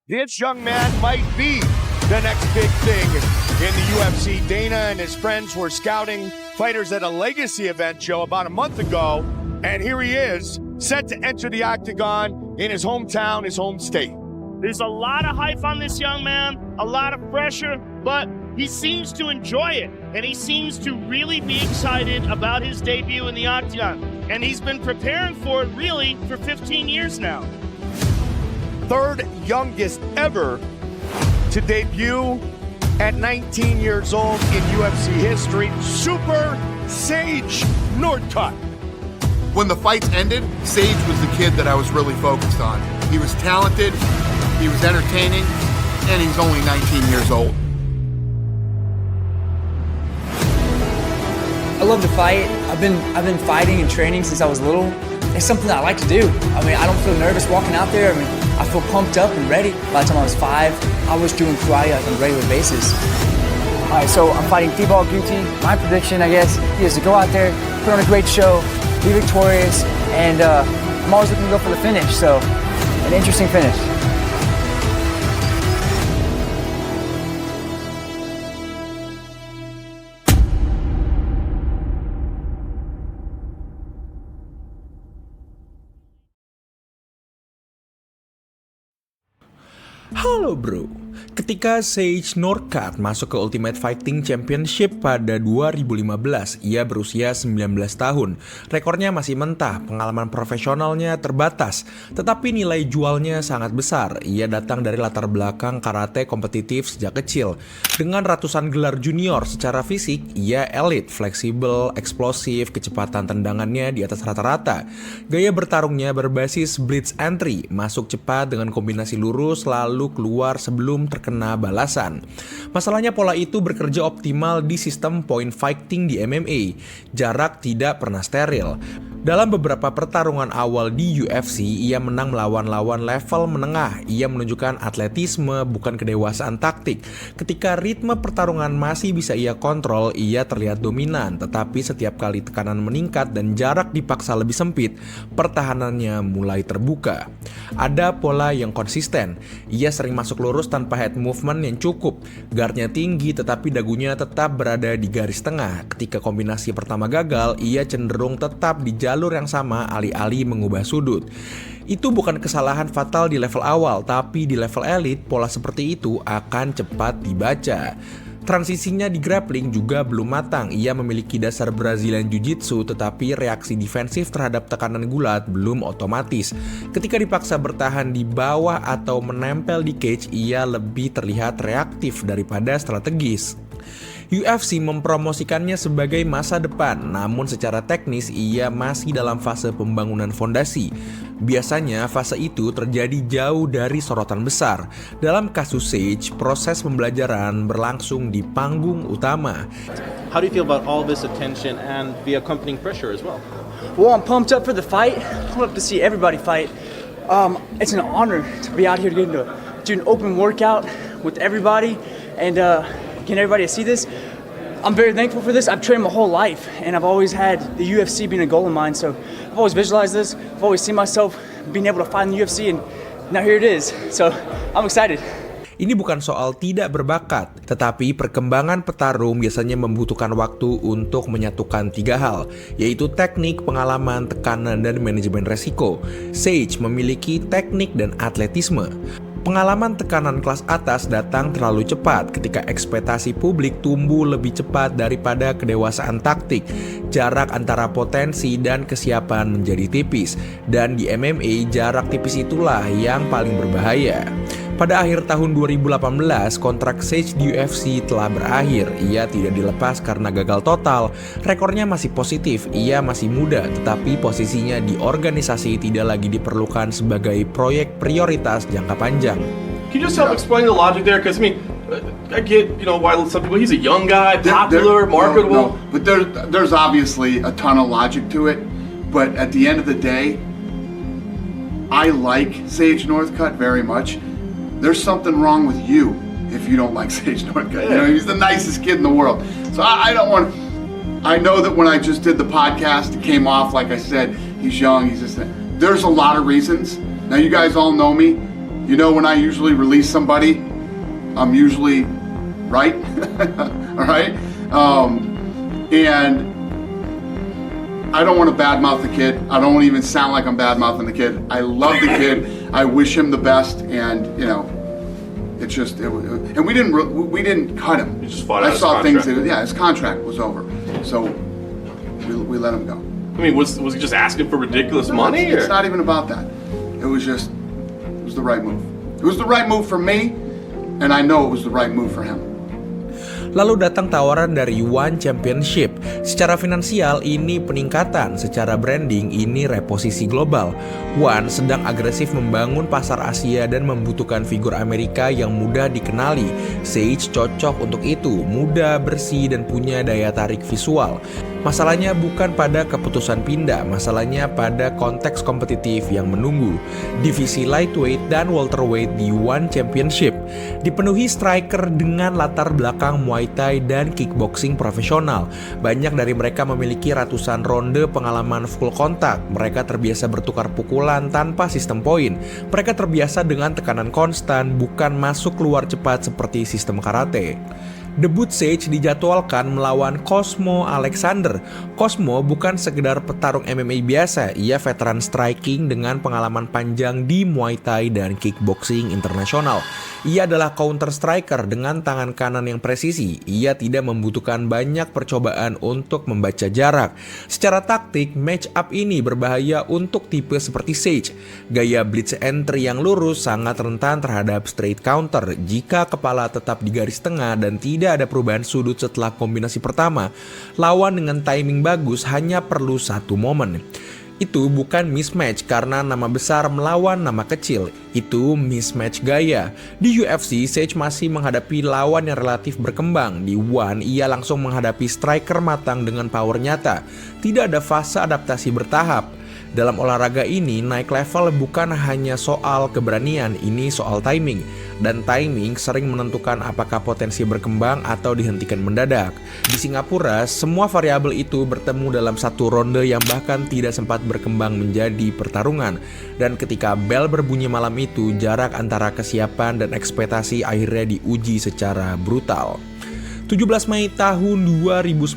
This young man might be the next big thing in the UFC. Dana and his friends were scouting fighters at a Legacy event show about a month ago, and here he is, set to enter the octagon in his hometown, his home state. There's a lot of hype on this young man, a lot of pressure, but he seems to enjoy it, and he seems to really be excited about his debut in the octagon. And he's been preparing for it really for 15 years now. Third youngest ever to debut at 19 years old in UFC history, Super Sage Northcutt. When the fights ended, Sage was the kid that I was really focused on. He was talented, he was entertaining, and he's only 19 years old. I love to fight. I've been fighting and training since I was little. It's something that I like to do. I mean, I don't feel nervous walking out there. I mean, I feel pumped up and ready. By the time I was 5, I was doing karate like on a regular basis. All right, so I'm fighting Thibault Gouti. My prediction, I guess, is to go out there, put on a great show, be victorious, and I'm always looking to go for the finish. So, an interesting finish. Halo bro, ketika Sage Northcutt masuk ke Ultimate Fighting Championship pada 2015, ia berusia 19 tahun. Rekornya masih mentah, pengalaman profesionalnya terbatas, tetapi nilai jualnya sangat besar. Ia datang dari latar belakang karate kompetitif sejak kecil. Dengan ratusan gelar junior secara fisik, ia elit, fleksibel, eksplosif, kecepatan tendangannya di atas rata-rata. Gaya bertarungnya berbasis blitz entry, masuk cepat dengan kombinasi lurus lalu keluar sebelum terkena balasan. Masalahnya pola itu bekerja optimal di sistem point fighting di MMA. Jarak tidak pernah steril. Dalam beberapa pertarungan awal di UFC, ia menang melawan lawan level menengah. Ia menunjukkan atletisme, bukan kedewasaan taktik. Ketika ritme pertarungan masih bisa ia kontrol, ia terlihat dominan. Tetapi setiap kali tekanan meningkat dan jarak dipaksa lebih sempit, pertahanannya mulai terbuka. Ada pola yang konsisten. Ia sering masuk lurus tanpa head movement yang cukup. Guardnya tinggi tetapi dagunya tetap berada di garis tengah. Ketika kombinasi pertama gagal, ia cenderung tetap di jalur yang sama alih-alih mengubah sudut. Itu bukan kesalahan fatal di level awal, tapi di level elit pola seperti itu akan cepat dibaca. Transisinya di grappling juga belum matang. Ia memiliki dasar Brazilian Jiu-Jitsu, tetapi reaksi defensif terhadap tekanan gulat belum otomatis. Ketika dipaksa bertahan di bawah atau menempel di cage, ia lebih terlihat reaktif daripada strategis. UFC mempromosikannya sebagai masa depan, namun secara teknis ia masih dalam fase pembangunan fondasi. Biasanya fase itu terjadi jauh dari sorotan besar. Dalam kasus Sage, proses pembelajaran berlangsung di panggung utama. How do you feel about all this attention and the accompanying pressure as well? Well, I'm pumped up for the fight. Pumped up to see everybody fight. It's an honor to be out here getting to do an open workout with everybody and getting everybody to see this. I'm very thankful for this. I've trained my whole life, and I've always had the UFC being a goal of mine. So I've always visualized this. I've always seen myself being able to fight in the UFC, and now here it is. So I'm excited. Ini bukan soal tidak berbakat, tetapi perkembangan petarung biasanya membutuhkan waktu untuk menyatukan 3 hal, yaitu teknik, pengalaman, tekanan, dan manajemen resiko. Sage memiliki teknik dan atletisme. Pengalaman tekanan kelas atas datang terlalu cepat ketika ekspektasi publik tumbuh lebih cepat daripada kedewasaan taktik. Jarak antara potensi dan kesiapan menjadi tipis, dan di MMA jarak tipis itulah yang paling berbahaya. Pada akhir tahun 2018, kontrak Sage di UFC telah berakhir. Ia tidak dilepas karena gagal total. Rekornya masih positif, ia masih muda, tetapi posisinya di organisasi tidak lagi diperlukan sebagai proyek prioritas jangka panjang. Can you just help explain the logic there? Because I mean, I get, why some people, he's a young guy, popular, marketable. No, but there's obviously a ton of logic to it. But at the end of the day, I like Sage Northcutt very much. There's something wrong with you if you don't like Sage Northcutt. Yeah. He's the nicest kid in the world. So I don't want. I know that when I just did the podcast, it came off like I said he's young. He's just. There's a lot of reasons. Now you guys all know me. You know, when I usually release somebody, I'm usually right. All right? And I don't want to badmouth the kid. I don't even sound like I'm badmouthing the kid. I love the kid. I wish him the best, and you know, it's just and we didn't cut him. You just fought I out his saw things contract. that his contract was over, so we let him go. I mean, was he just asking for ridiculous money? It's Or? not even about that. It was the right move. It was the right move for me, and I know it was the right move for him. Lalu datang tawaran dari One Championship. Secara finansial ini peningkatan, secara branding ini reposisi global. One sedang agresif membangun pasar Asia dan membutuhkan figur Amerika yang mudah dikenali. Sage cocok untuk itu, muda, bersih, dan punya daya tarik visual. Masalahnya bukan pada keputusan pindah, masalahnya pada konteks kompetitif yang menunggu. Divisi lightweight dan welterweight di One Championship dipenuhi striker dengan latar belakang Muay Thai dan kickboxing profesional. Banyak dari mereka memiliki ratusan ronde pengalaman full kontak. Mereka terbiasa bertukar pukulan tanpa sistem poin. Mereka terbiasa dengan tekanan konstan, bukan masuk keluar cepat seperti sistem karate. Debut Sage dijadwalkan melawan Cosmo Alexander. Cosmo bukan sekedar petarung MMA biasa, ia veteran striking dengan pengalaman panjang di Muay Thai dan kickboxing internasional. Ia adalah counter striker dengan tangan kanan yang presisi. Ia tidak membutuhkan banyak percobaan untuk membaca jarak. Secara taktik, match up ini berbahaya untuk tipe seperti Sage. Gaya blitz entry yang lurus sangat rentan terhadap straight counter. Jika kepala tetap di garis tengah dan tidak ada perubahan sudut setelah kombinasi pertama, lawan dengan timing bagus hanya perlu satu momen. Itu bukan mismatch karena nama besar melawan nama kecil. Itu mismatch gaya. Di UFC, Sage masih menghadapi lawan yang relatif berkembang. Di One, ia langsung menghadapi striker matang dengan power nyata. Tidak ada fase adaptasi bertahap. Dalam olahraga ini, naik level bukan hanya soal keberanian, ini soal timing. Dan timing sering menentukan apakah potensi berkembang atau dihentikan mendadak. Di Singapura, semua variabel itu bertemu dalam satu ronde yang bahkan tidak sempat berkembang menjadi pertarungan. Dan ketika bel berbunyi malam itu, jarak antara kesiapan dan ekspektasi akhirnya diuji secara brutal. 17 Mei tahun 2019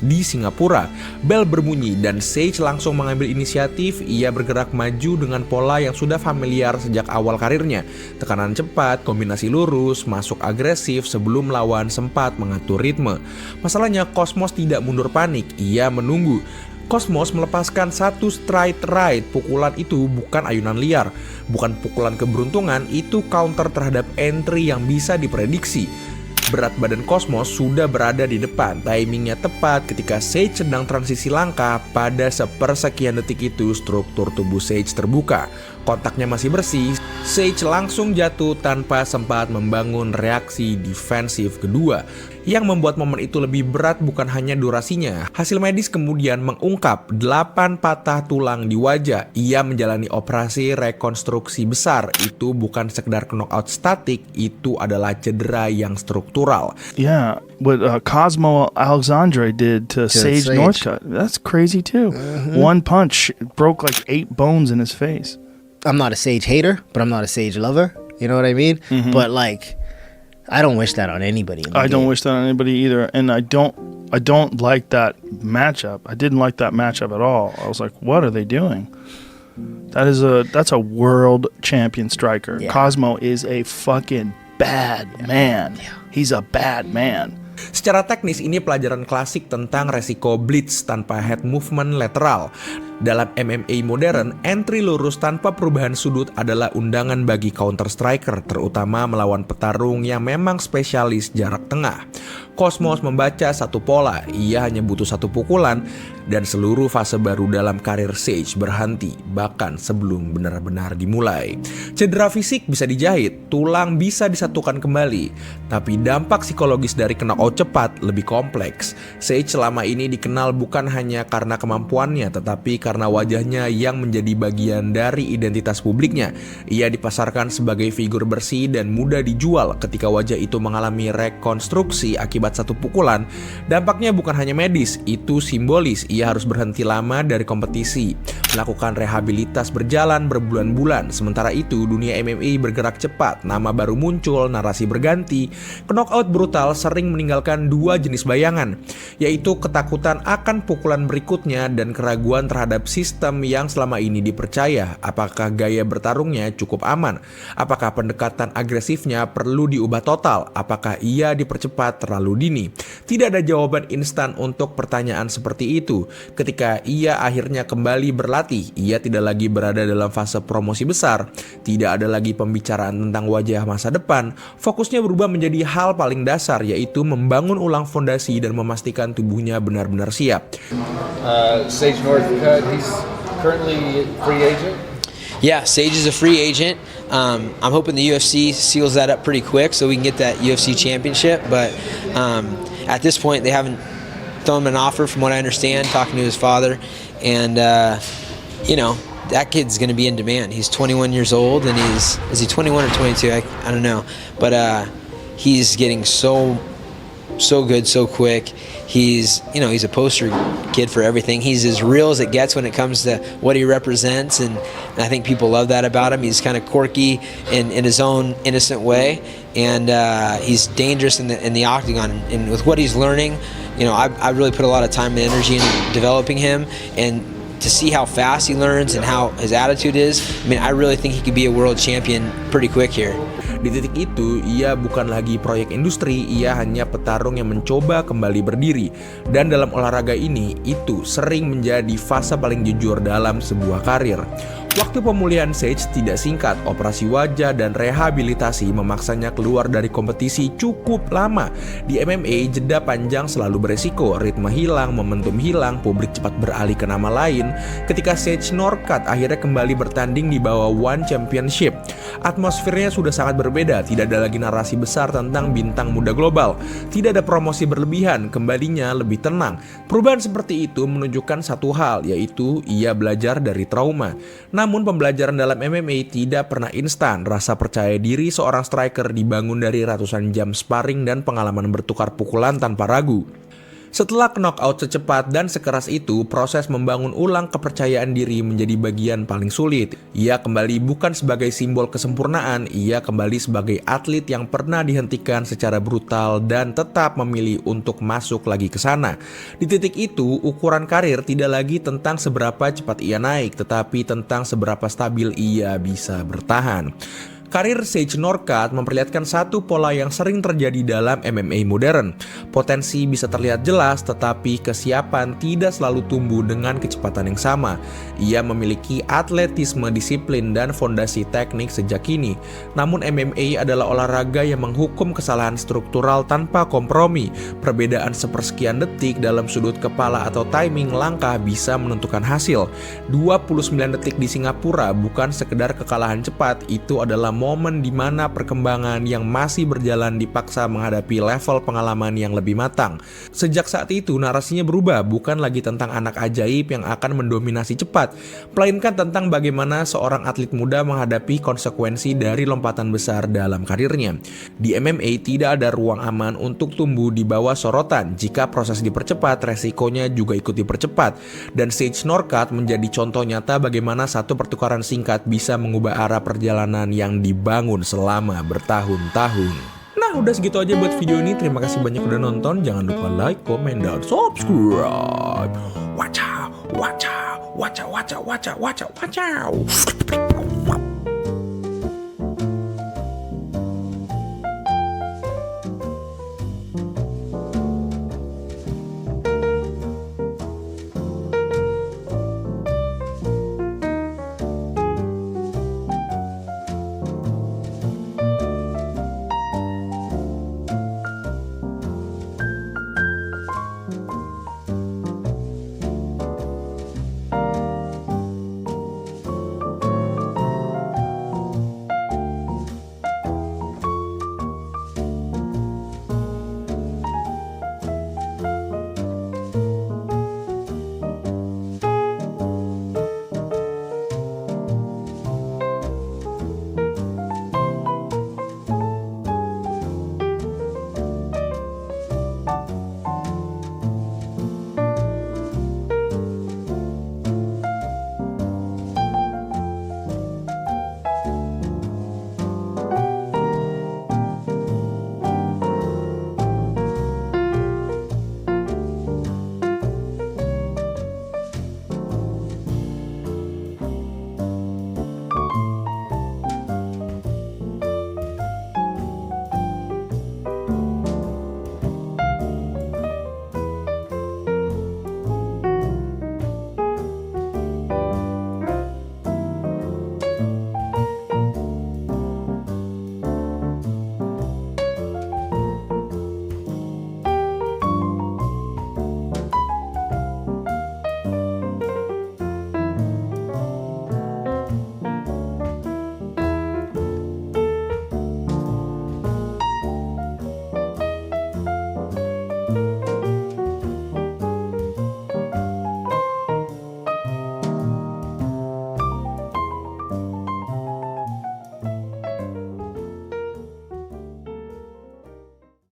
di Singapura, bel berbunyi dan Sage langsung mengambil inisiatif. Ia bergerak maju dengan pola yang sudah familiar sejak awal karirnya. Tekanan cepat, kombinasi lurus, masuk agresif sebelum lawan sempat mengatur ritme. Masalahnya Cosmos tidak mundur panik, ia menunggu. Cosmos melepaskan satu straight right. Pukulan itu bukan ayunan liar, bukan pukulan keberuntungan, itu counter terhadap entry yang bisa diprediksi. Berat badan Cosmos sudah berada di depan. Timingnya tepat ketika Sage sedang transisi langkah. Pada sepersekian detik itu struktur tubuh Sage terbuka. Kontaknya masih bersih. Sage langsung jatuh tanpa sempat membangun reaksi defensif kedua. Yang membuat momen itu lebih berat bukan hanya durasinya. Hasil medis kemudian mengungkap 8 patah tulang di wajah. Ia menjalani operasi rekonstruksi besar. Itu bukan sekedar knockout statik, itu adalah cedera yang struktural. Yeah, what Cosmo Alexandre did to Sage Northcutt, that's crazy too. One punch broke like 8 bones in his face. I'm not a Sage hater, but I'm not a Sage lover. You know what I mean? But like, I don't wish that on anybody. I don't wish that on anybody either, and I don't like that matchup. I didn't like that matchup at all. I was like, what are they doing? That's a world champion striker. Yeah. Cosmo is a fucking bad man. He's a bad man. Secara teknis ini pelajaran klasik tentang resiko blitz tanpa head movement lateral. Dalam MMA modern, entry lurus tanpa perubahan sudut adalah undangan bagi counter striker, terutama melawan petarung yang memang spesialis jarak tengah. Cosmos membaca satu pola, ia hanya butuh satu pukulan, dan seluruh fase baru dalam karir Sage berhenti, bahkan sebelum benar-benar dimulai. Cedera fisik bisa dijahit, tulang bisa disatukan kembali, tapi dampak psikologis dari knockout cepat lebih kompleks. Sage selama ini dikenal bukan hanya karena kemampuannya, tetapi karena karena wajahnya yang menjadi bagian dari identitas publiknya. Ia dipasarkan sebagai figur bersih dan mudah dijual. Ketika wajah itu mengalami rekonstruksi akibat satu pukulan, dampaknya bukan hanya medis, itu simbolis. Ia harus berhenti lama dari kompetisi, melakukan rehabilitas berjalan berbulan-bulan. Sementara itu, dunia MMA bergerak cepat, nama baru muncul, narasi berganti. Knockout brutal sering meninggalkan dua jenis bayangan, yaitu ketakutan akan pukulan berikutnya dan keraguan terhadap sistem yang selama ini dipercaya. Apakah gaya bertarungnya cukup aman? Apakah pendekatan agresifnya perlu diubah total? Apakah ia dipercepat terlalu dini? Tidak ada jawaban instan untuk pertanyaan seperti itu. Ketika ia akhirnya kembali berlatih, ia tidak lagi berada dalam fase promosi besar, tidak ada lagi pembicaraan tentang wajah masa depan. Fokusnya berubah menjadi hal paling dasar, yaitu membangun ulang fondasi dan memastikan tubuhnya benar-benar siap. Sage Northcutt, he's currently free agent. Yeah, Sage is a free agent. I'm hoping the UFC seals that up pretty quick so we can get that UFC championship. But at this point, they haven't thrown him an offer, from what I understand, talking to his father. And, you know, that kid's going to be in demand. He's 21 years old, and is he 21 or 22? I don't know. But he's getting so good, so quick. He's a poster kid for everything. He's as real as it gets when it comes to what he represents, and I think people love that about him. He's kind of quirky in his own innocent way, and he's dangerous in the octagon. And with what he's learning, I really put a lot of time and energy into developing him, and to see how fast he learns and how his attitude is, I really think he could be a world champion pretty quick here. Di titik itu, ia bukan lagi proyek industri, ia hanya petarung yang mencoba kembali berdiri. Dan dalam olahraga ini, itu sering menjadi fase paling jujur dalam sebuah karir. Waktu pemulihan Sage tidak singkat, operasi wajah dan rehabilitasi memaksanya keluar dari kompetisi cukup lama. Di MMA, jeda panjang selalu beresiko, ritme hilang, momentum hilang, publik cepat beralih ke nama lain. Ketika Sage Northcutt akhirnya kembali bertanding di bawah One Championship, atmosfernya sudah sangat berbeda. Tidak ada lagi narasi besar tentang bintang muda global, tidak ada promosi berlebihan, kembalinya lebih tenang. Perubahan seperti itu menunjukkan satu hal, yaitu ia belajar dari trauma. Namun pembelajaran dalam MMA tidak pernah instan. Rasa percaya diri seorang striker dibangun dari ratusan jam sparring dan pengalaman bertukar pukulan tanpa ragu. Setelah knockout secepat dan sekeras itu, proses membangun ulang kepercayaan diri menjadi bagian paling sulit. Ia kembali bukan sebagai simbol kesempurnaan, ia kembali sebagai atlet yang pernah dihentikan secara brutal dan tetap memilih untuk masuk lagi ke sana. Di titik itu, ukuran karir tidak lagi tentang seberapa cepat ia naik, tetapi tentang seberapa stabil ia bisa bertahan. Karir Sage Northcutt memperlihatkan satu pola yang sering terjadi dalam MMA modern. Potensi bisa terlihat jelas, tetapi kesiapan tidak selalu tumbuh dengan kecepatan yang sama. Ia memiliki atletisme, disiplin, dan fondasi teknik sejak kini. Namun MMA adalah olahraga yang menghukum kesalahan struktural tanpa kompromi. Perbedaan sepersekian detik dalam sudut kepala atau timing langkah bisa menentukan hasil. 29 detik di Singapura bukan sekedar kekalahan cepat, itu adalah momen di mana perkembangan yang masih berjalan dipaksa menghadapi level pengalaman yang lebih matang. Sejak saat itu, narasinya berubah, bukan lagi tentang anak ajaib yang akan mendominasi cepat, melainkan tentang bagaimana seorang atlet muda menghadapi konsekuensi dari lompatan besar dalam karirnya. Di MMA tidak ada ruang aman untuk tumbuh di bawah sorotan. Jika proses dipercepat, resikonya juga ikut dipercepat. Dan Sage Northcutt menjadi contoh nyata bagaimana satu pertukaran singkat bisa mengubah arah perjalanan yang dibangun selama bertahun-tahun. Nah, udah segitu aja buat video ini. Terima kasih banyak udah nonton. Jangan lupa like, comment, dan subscribe. Wacha, wacha, wacha, wacha, wacha, wacha, wacha.